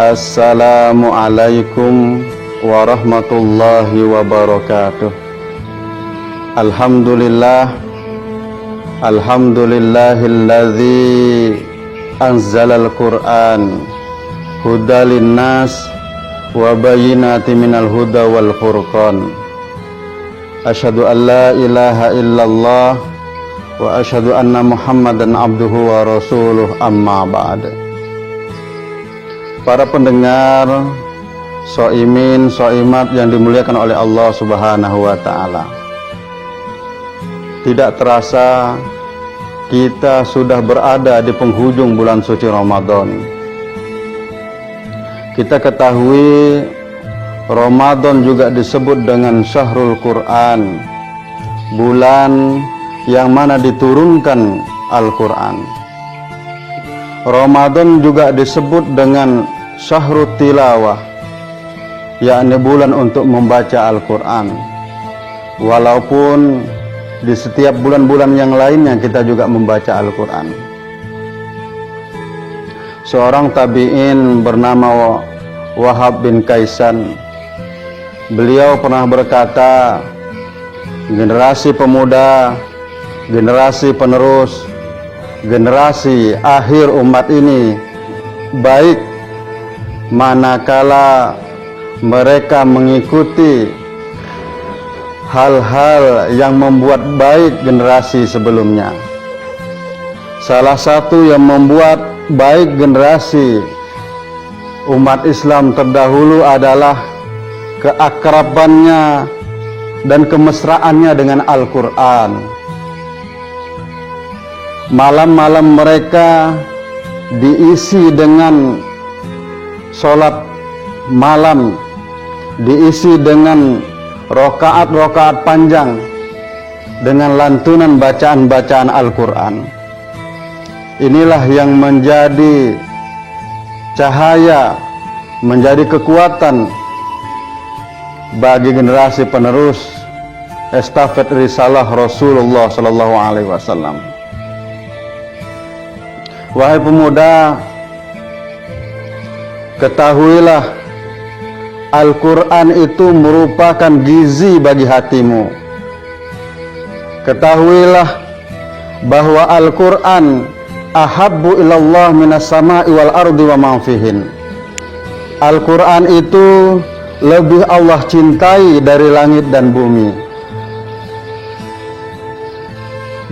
Assalamualaikum warahmatullahi wabarakatuh. Alhamdulillahilladzi anzalal Qur'an hudalin nas wa bayyinati minal huda wal furqan. Asyhadu an la ilaha illallah wa asyhadu anna Muhammadan abduhu wa rasuluh, amma ba'd. Para pendengar soimin, soimat yang dimuliakan oleh Allah Subhanahu wa ta'ala, tidak terasa kita sudah berada di penghujung bulan suci Ramadan. Kita ketahui Ramadan juga disebut dengan Syahrul Quran, bulan yang mana diturunkan Al-Quran. Ramadan juga disebut dengan Syahrul Tilawah, yakni bulan untuk membaca Al-Quran. Walaupun di setiap bulan-bulan yang lainnya kita juga membaca Al-Quran. Seorang tabi'in bernama Wahab bin Kaisan, beliau pernah berkata, generasi pemuda, generasi penerus, generasi akhir umat ini baik manakala mereka mengikuti hal-hal yang membuat baik generasi sebelumnya. Salah satu yang membuat baik generasi umat Islam terdahulu adalah keakrabannya dan kemesraannya dengan Al-Quran. Malam-malam mereka diisi dengan sholat malam, diisi dengan rokaat-rokaat panjang, dengan lantunan bacaan-bacaan Al-Quran. Inilah yang menjadi cahaya, menjadi kekuatan bagi generasi penerus estafet risalah Rasulullah Sallallahu Alaihi Wasallam. Wahai pemuda, ketahuilah Al-Quran itu merupakan gizi bagi hatimu. Ketahuilah bahwa Al-Quran ahabbu ilallah minas sama'i wal ardi wa ma fihin. Al-Quran itu lebih Allah cintai dari langit dan bumi.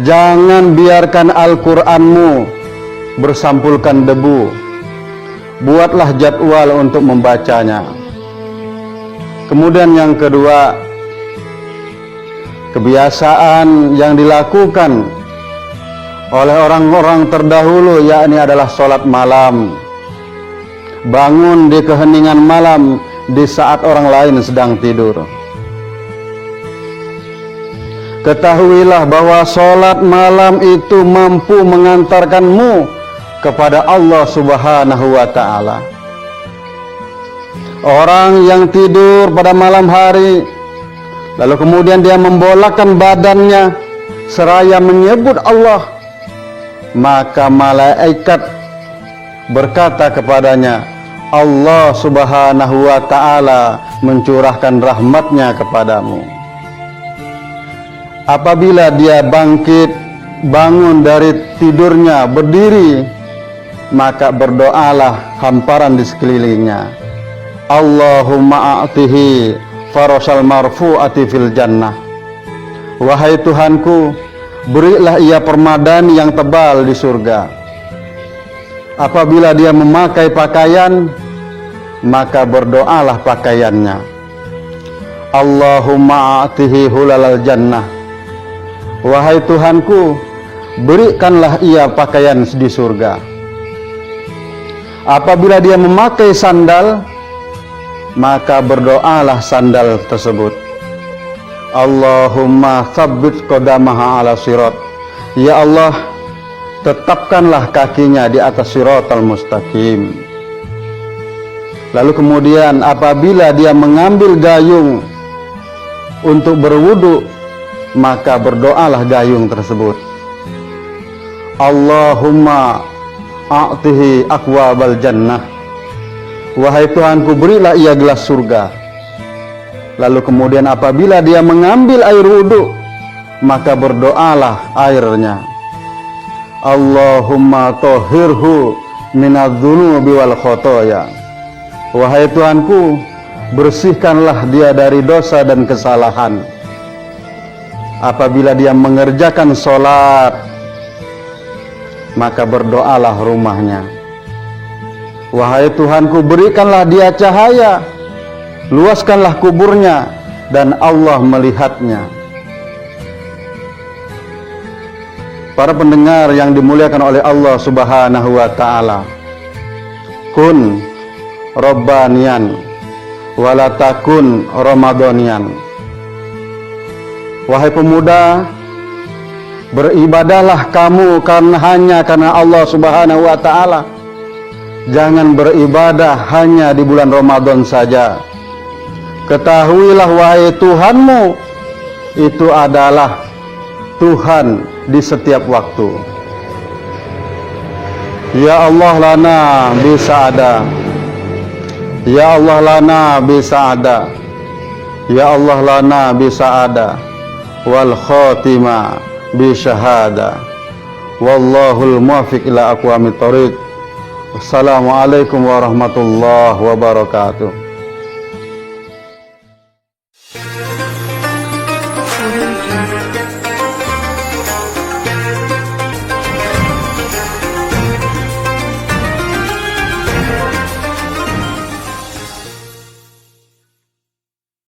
Jangan biarkan Al-Quranmu bersampulkan debu. Buatlah jadwal untuk membacanya. Kemudian yang kedua, kebiasaan yang dilakukan oleh orang-orang terdahulu yakni adalah sholat malam. Bangun di keheningan malam di saat orang lain sedang tidur. Ketahuilah bahwa sholat malam itu mampu mengantarkanmu kepada Allah Subhanahu wa ta'ala. Orang yang tidur pada malam hari lalu kemudian dia membolakkan badannya seraya menyebut Allah, maka malaikat berkata kepadanya, Allah Subhanahu wa ta'ala mencurahkan rahmatnya kepadamu. Apabila dia bangkit, bangun dari tidurnya, berdiri, maka berdoalah hamparan di sekelilingnya. Allahumma a'tihi farashal marfu'ati fil jannah. Wahai Tuhanku, berilah ia permadani yang tebal di surga. Apabila dia memakai pakaian, maka berdoalah pakaiannya. Allahumma a'tihi hulalal jannah. Wahai Tuhanku, berikanlah ia pakaian di surga. Apabila dia memakai sandal, maka berdoalah sandal tersebut. Allahumma tsabbit qadamaha ala sirat. Ya Allah, tetapkanlah kakinya di atas siratal mustaqim. Lalu kemudian apabila dia mengambil gayung untuk berwudu, maka berdoalah gayung tersebut. Allahumma a'tihi aqwabal jannah. Wahai Tuhanku, berilah ia gelas surga. Lalu kemudian apabila dia mengambil air wudu, maka berdoalah airnya. Allahumma tahhirhu minadz-dzunubi wal khotoya. Wahai Tuhanku, bersihkanlah dia dari dosa dan kesalahan. Apabila dia mengerjakan sholat, maka berdoalah rumahnya. Wahai Tuhanku, berikanlah dia cahaya, luaskanlah kuburnya, dan Allah melihatnya. Para pendengar yang dimuliakan oleh Allah Subhanahu wa ta'ala, kun Rabbanian walatakun Ramadanian. Wahai pemuda, beribadahlah kamu hanya karena Allah Subhanahu wa ta'ala. Jangan beribadah hanya di bulan Ramadan saja. Ketahuilah wahai Tuhanmu itu adalah Tuhan di setiap waktu. Ya Allah lana bisa ada. Ya Allah lana bisa ada. Ya Allah lana bisa ada. Wal khatimah bi syahada. Wallahul muwaffiq ila aqwamit thoriq. Wassalamualaikum warahmatullahi wabarakatuh.